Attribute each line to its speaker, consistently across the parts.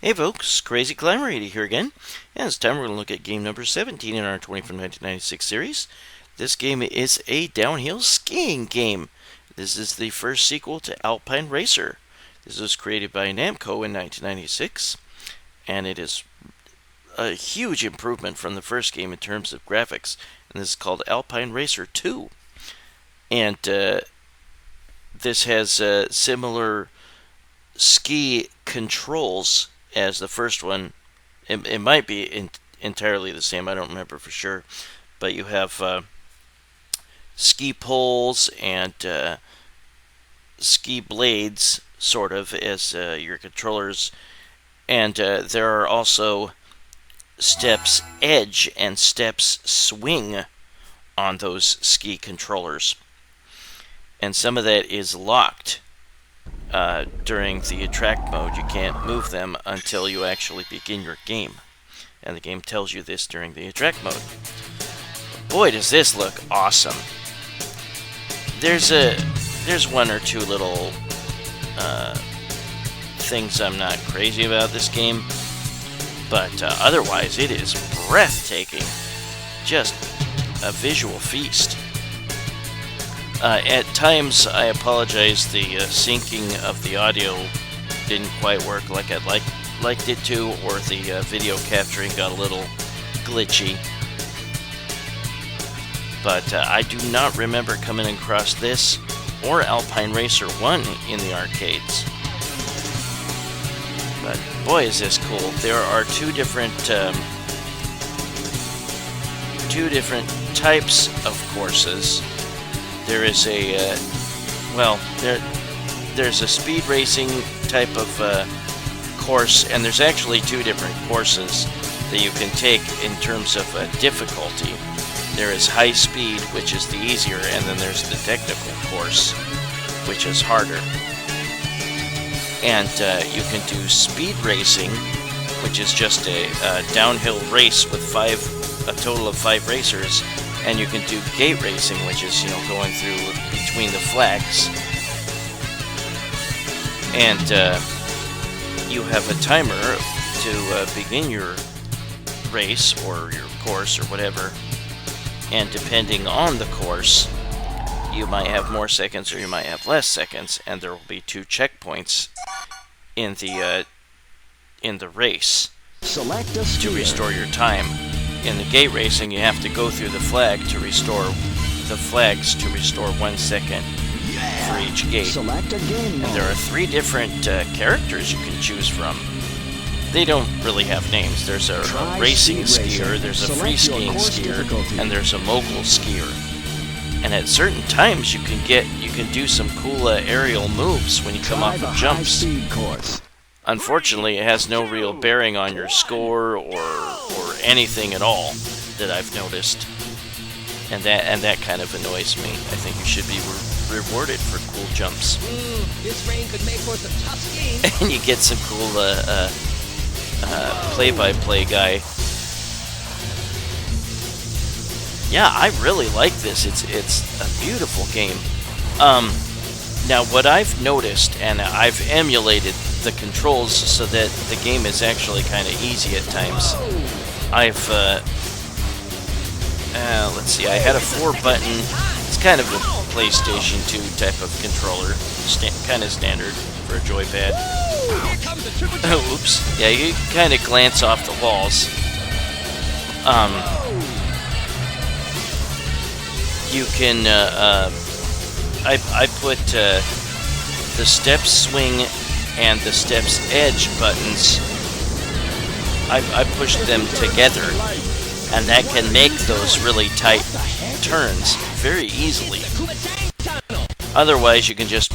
Speaker 1: Hey folks, Crazy Climber 80 here again, and this time we're going to look at game number 17 in our 20 from 1996 series. This game is a downhill skiing game. This is the first sequel to ALPINE RACER. This was created by Namco in 1996, and it is a huge improvement from the first game in terms of graphics, and this is called ALPINE RACER 2. And this has similar ski controls as the first one. It might be entirely the same, I don't remember for sure, but you have ski poles and ski blades sort of as your controllers, and there are also steps edge and steps swing on those ski controllers, and some of that is locked. During the attract mode, you can't move them until you actually begin your game, and the game tells you this during the attract mode. Boy, does this look awesome! There's one or two little things I'm not crazy about this game, but otherwise it is breathtaking. Just a visual feast. At times, I apologize, the syncing of the audio didn't quite work like I'd liked it to, or the video capturing got a little glitchy. But I do not remember coming across this or ALPINE RACER 1 in the arcades. But boy, is this cool. There are two different types of courses. There is there's a speed racing type of course, and there's actually two different courses that you can take in terms of difficulty. There is high speed, which is the easier, and then there's the technical course, which is harder. And you can do speed racing, which is just a downhill race with a total of 5 racers. And you can do gate racing, which is, going through between the flags. And you have a timer to begin your race or your course or whatever. And depending on the course, you might have more seconds or you might have less seconds. And there will be 2 checkpoints in the race to restore your time. In the gate racing, you have to go through the flags to restore 1 second for each gate. And there are 3 different characters you can choose from. They don't really have names. There's a racing skier, there's a free skiing skier, and there's a mogul skier. And at certain times, you can do some cool aerial moves when you come off of jumps. Unfortunately, it has no real bearing on your score or anything at all that I've noticed, and that kind of annoys me. I think you should be rewarded for cool jumps.
Speaker 2: This rain could make for some tough skiing.
Speaker 1: And you get some cool play-by-play guy. Yeah, I really like this. It's a beautiful game. Now, what I've noticed, and I've emulated the controls so that the game is actually kind of easy at times. I've, let's see, I had a 4-button, it's kind of a PlayStation 2 type of controller, kind of standard for a joypad. Oops. Yeah, you kind of glance off the walls. You can, I put the step swing and the steps edge buttons, I pushed them together, and that can make those really tight turns very easily. Otherwise, you can just,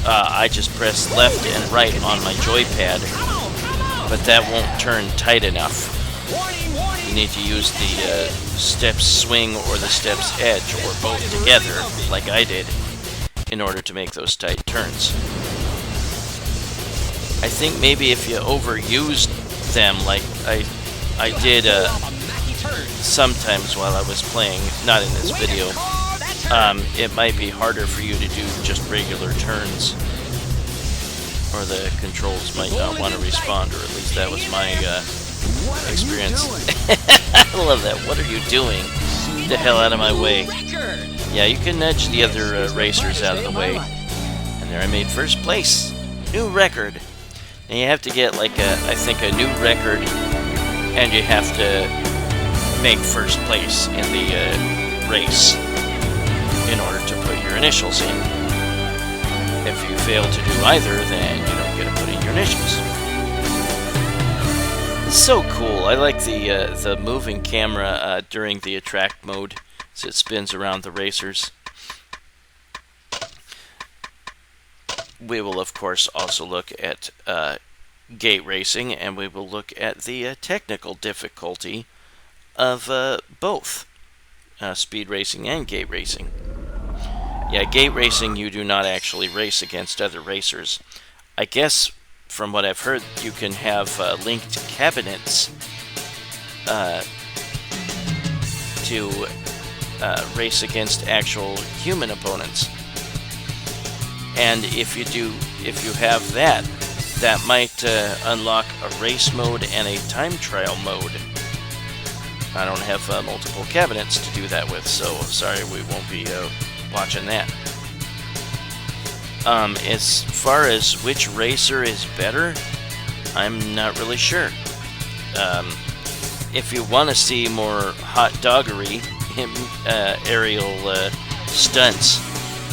Speaker 1: I just press left and right on my joypad, but that won't turn tight enough. You need to use the steps swing or the steps edge, or both together, like I did, in order to make those tight turns. I think maybe if you overused them, like I did sometimes while I was playing, not in this video, it might be harder for you to do just regular turns. or the controls might not want to respond, or at least that was my experience. I love that. What are you doing? Get the hell out of my way. Yeah, you can nudge the other racers out of the way. And there I made first place. New record. And you have to get like I think a new record, and you have to make first place in the race in order to put your initials in. If you fail to do either, then you don't get to put in your initials. It's so cool. I like the moving camera during the attract mode as it spins around the racers. We will, of course, also look at gate racing, and we will look at the technical difficulty of both speed racing and gate racing. Yeah, gate racing, you do not actually race against other racers. I guess, from what I've heard, you can have linked cabinets to race against actual human opponents. And if you have that, that might unlock a race mode and a time trial mode. I don't have multiple cabinets to do that with, so sorry, we won't be watching that. As far as which racer is better, I'm not really sure. If you want to see more hot doggery aerial stunts,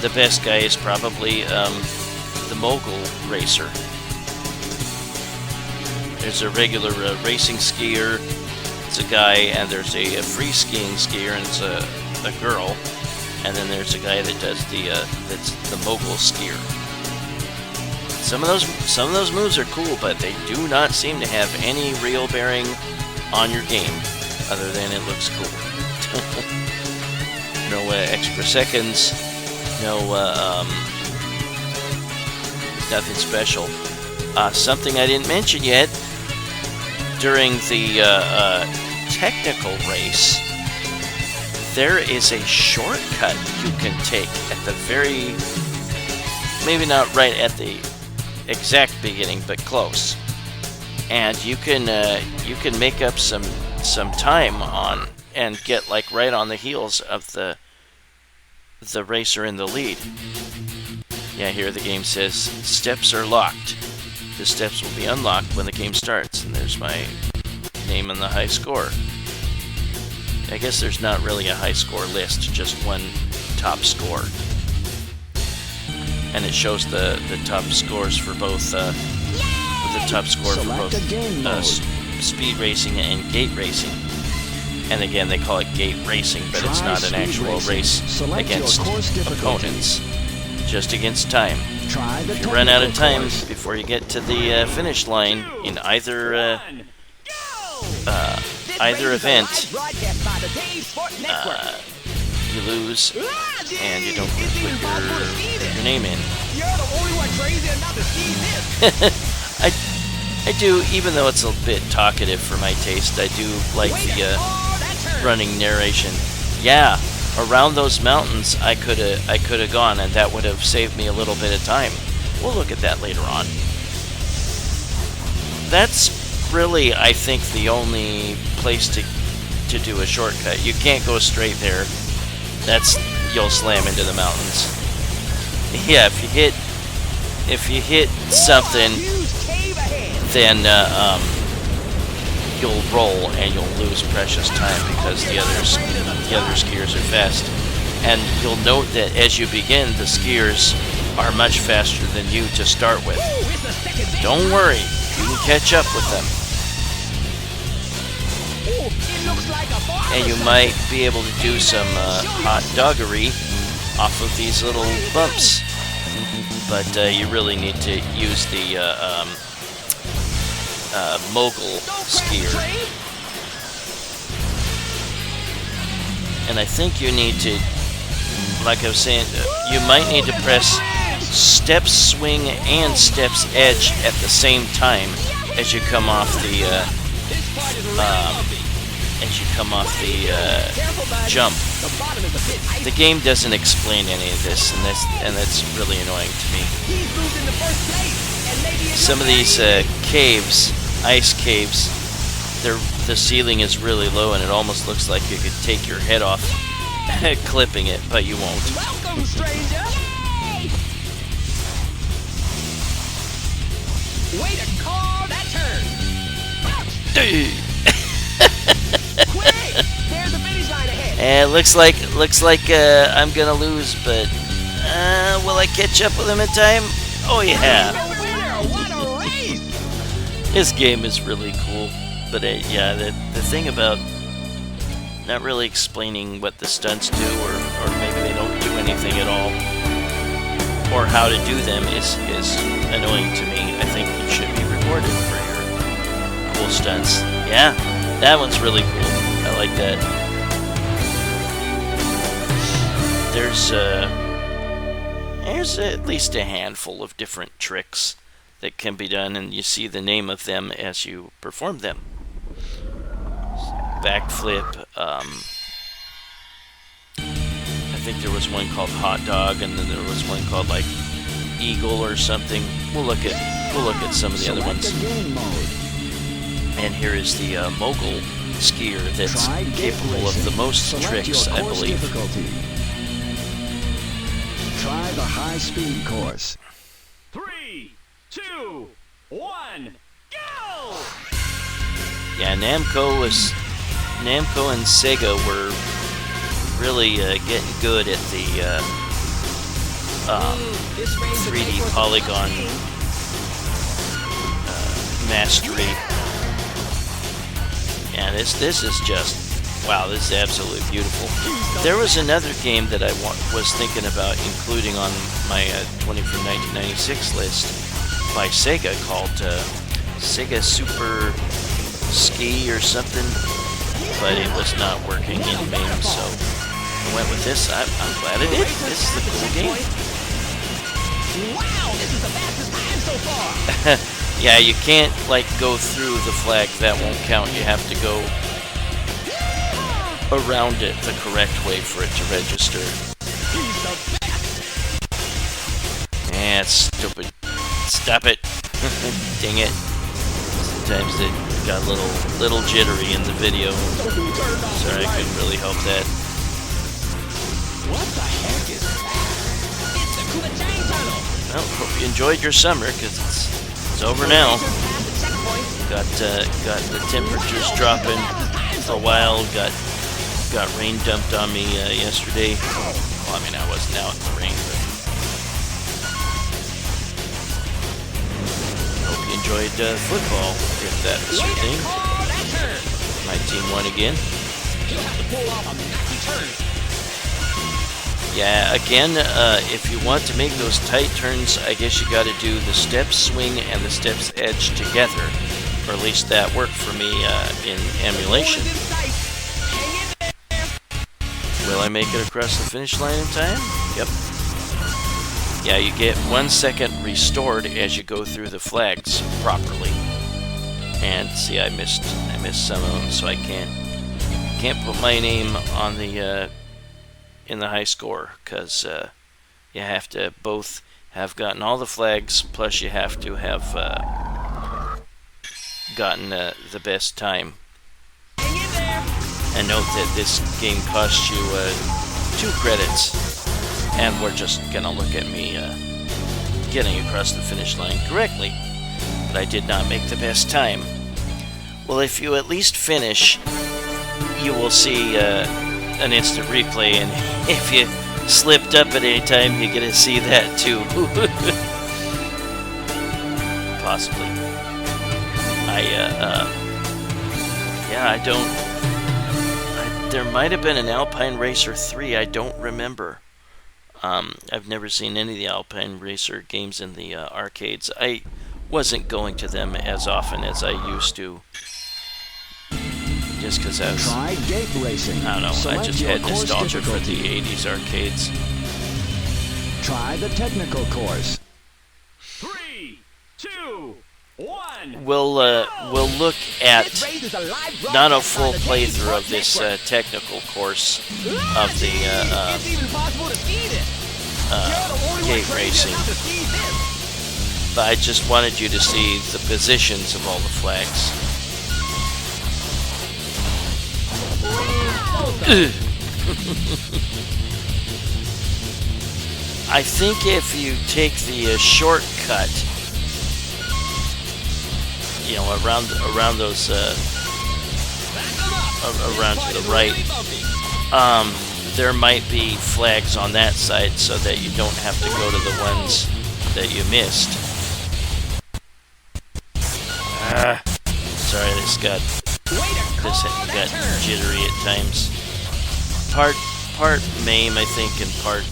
Speaker 1: the best guy is probably the Mogul racer. There's a regular racing skier, it's a guy, and there's a free skiing skier, and it's a girl. And then there's a guy that does that's the Mogul skier. Some of those moves are cool, but they do not seem to have any real bearing on your game, other than it looks cool. No extra seconds, no nothing special. Something I didn't mention yet during the technical race. There is a shortcut you can take at the very, maybe not right at the exact beginning, but close. And you can make up some time on and get like right on the heels of the racer in the lead. Yeah, here the game says steps are locked. The steps will be unlocked when the game starts, and there's my name and the high score. I guess there's not really a high score list, just one top score. And it shows the top scores for both the top score for both speed racing and gate racing. And again, they call it gate racing, but it's not an actual race against opponents, just against time. If you run out of time before you get to the finish line in either event, you lose, and you don't put your name in. I do, even though it's a bit talkative for my taste, I do like the running narration. Yeah, around those mountains I could have gone, and that would have saved me a little bit of time. We'll look at that later on. That's really, I think, the only place to do a shortcut. You can't go straight there. You'll slam into the mountains. Yeah, if you hit something, then you'll roll and you'll lose precious time because the other skiers are fast. And you'll note that as you begin, the skiers are much faster than you to start with. Don't worry, you can catch up with them. And you might be able to do some hot doggery off of these little bumps. But you really need to use the Mogul skier. And I think you need to, like I was saying, you might need to press step swing and steps edge at the same time as you come off the jump. The game doesn't explain any of this, and that's really annoying to me. some of these caves, ice caves, the ceiling is really low and it almost looks like you could take your head off clipping it, but you won't.
Speaker 2: Welcome, stranger! Way to call that turn! Quick! There's the finish line ahead!
Speaker 1: And it looks like I'm gonna lose, but will I catch up with him in time? Oh yeah!
Speaker 2: What a race!
Speaker 1: This game is really cool, but yeah, the thing about not really explaining what the stunts do, or maybe they don't do anything at all, or how to do them is annoying to me. I think you should be rewarded for your cool stunts. Yeah, that one's really cool. I like that. There's at least a handful of different tricks that can be done, and you see the name of them as you perform them. Backflip. I think there was one called Hot Dog, and then there was one called like Eagle or something. We'll look at some of the other ones. And here is the Mogul skier that's capable of the most tricks, I believe.
Speaker 3: Try the high-speed course.
Speaker 2: 3, 2, 1, go!
Speaker 1: Yeah, Namco and Sega were really getting good at the 3D polygon mastery. Yeah, this is just, wow, this is absolutely beautiful. There was another game that I was thinking about including on my 20 from 1996 list by Sega called Sega Super Ski or something, but it was not working in MAME, so I went with this. I'm glad I did. This is a cool game.
Speaker 2: Wow, this is the fastest time so far!
Speaker 1: Yeah, you can't like go through the flag. That won't count. You have to go around it the correct way for it to register. Yeah, stupid. Stop it. Dang it. Sometimes it got a little jittery in the video. Sorry, I couldn't really help that.
Speaker 2: What the heck is that? It's the Kumatang tunnel!
Speaker 1: Well, hope you enjoyed your summer, because it's over now. Got the temperatures dropping for a while. Got rain dumped on me yesterday. Well, I mean, I wasn't out in the rain, but hope you enjoyed football, if that was your thing. My team won again. Yeah, again, if you want to make those tight turns, I guess you got to do the step swing and the steps edge together, or at least that worked for me in emulation. Will I make it across the finish line in time? Yep. Yeah, you get 1 second restored as you go through the flags properly. And see, I missed some of them, so I can't put my name on the in the high score, because you have to both have gotten all the flags, plus you have to have gotten the best time. And note that this game costs you 2 credits, and we're just gonna look at me getting across the finish line correctly, but I did not make the best time. Well, if you at least finish, you will see an instant replay, and if you slipped up at any time, you get to see that too. Possibly. There might have been an Alpine Racer 3, I don't remember. I've never seen any of the Alpine Racer games in the arcades. I wasn't going to them as often as I used to. Just because I was,
Speaker 3: Try gate racing.
Speaker 1: I don't know, I just had nostalgia for the 80s arcades.
Speaker 3: Try the technical course.
Speaker 2: 3, 2, 1.
Speaker 1: We'll look at not a full playthrough of this technical course of the gate racing. But I just wanted you to see the positions of all the flags. I think if you take the shortcut, you know, around those, around to the right, there might be flags on that side so that you don't have to go to the ones that you missed. Sorry, this got jittery at times. Part MAME, I think, and part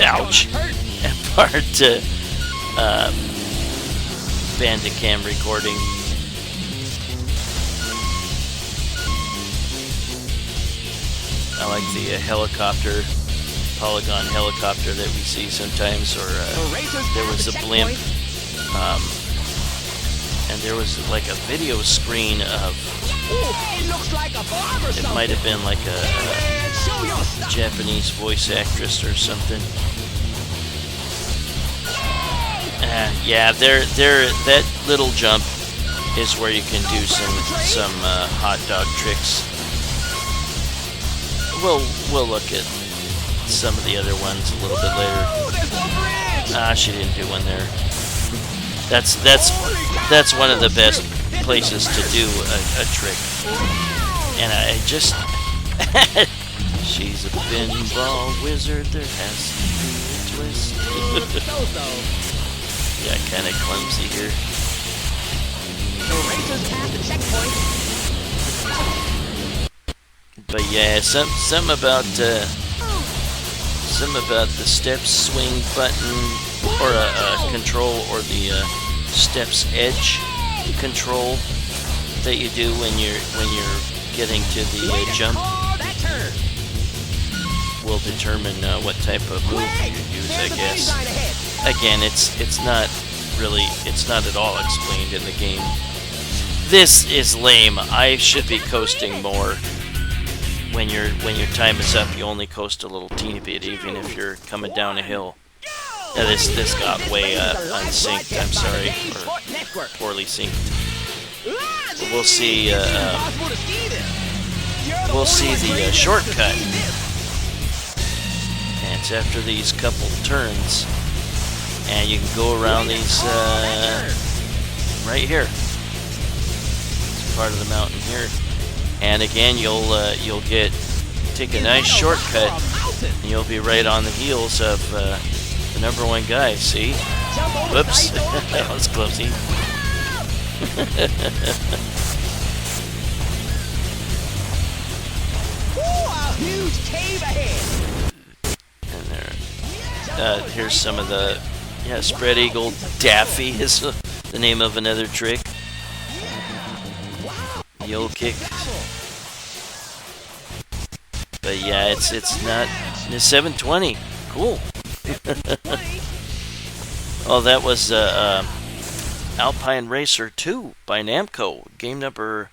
Speaker 1: ouch, and part Bandicam recording. I like the helicopter, polygon helicopter that we see sometimes, or there was a blimp, and there was like a video screen of, it might have been like a Japanese voice actress or something. Yeah, that little jump is where you can do some hot dog tricks. We'll look at some of the other ones a little bit later. She didn't do one there. That's one of the best places to do a trick. And I just she's a pinball wizard. There has to be a twist. Yeah, kind of clumsy here. But yeah, some about the steps swing button, or a control, or the steps edge control that you do when you're getting to the jump will determine what type of move you use, I guess. Again, it's not at all explained in the game. This is lame. I should be coasting more. When your time is up, you only coast a little teeny bit, even if you're coming down a hill. This got way unsynced. I'm sorry, or poorly synced. But we'll see. We'll see the shortcut, and it's after these couple turns, and you can go around these right here. It's part of the mountain here. And again, you'll take a nice shortcut, and you'll be right on the heels of the #1 guy. See? Whoops, that was clumsy. And there, here's some of the spread eagle Daffy is the name of another trick. The old kick. But yeah, it's not. It's 720. Cool. Oh, that was Alpine Racer 2 by Namco. Game number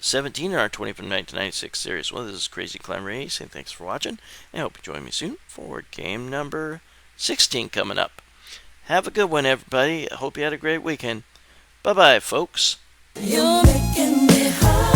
Speaker 1: 17 in our 20 from 1996 series. Well, this is Crazy Climber 8 saying thanks for watching. I hope you join me soon for game number 16 coming up. Have a good one, everybody. I hope you had a great weekend. Bye-bye, folks.
Speaker 4: You're making me high.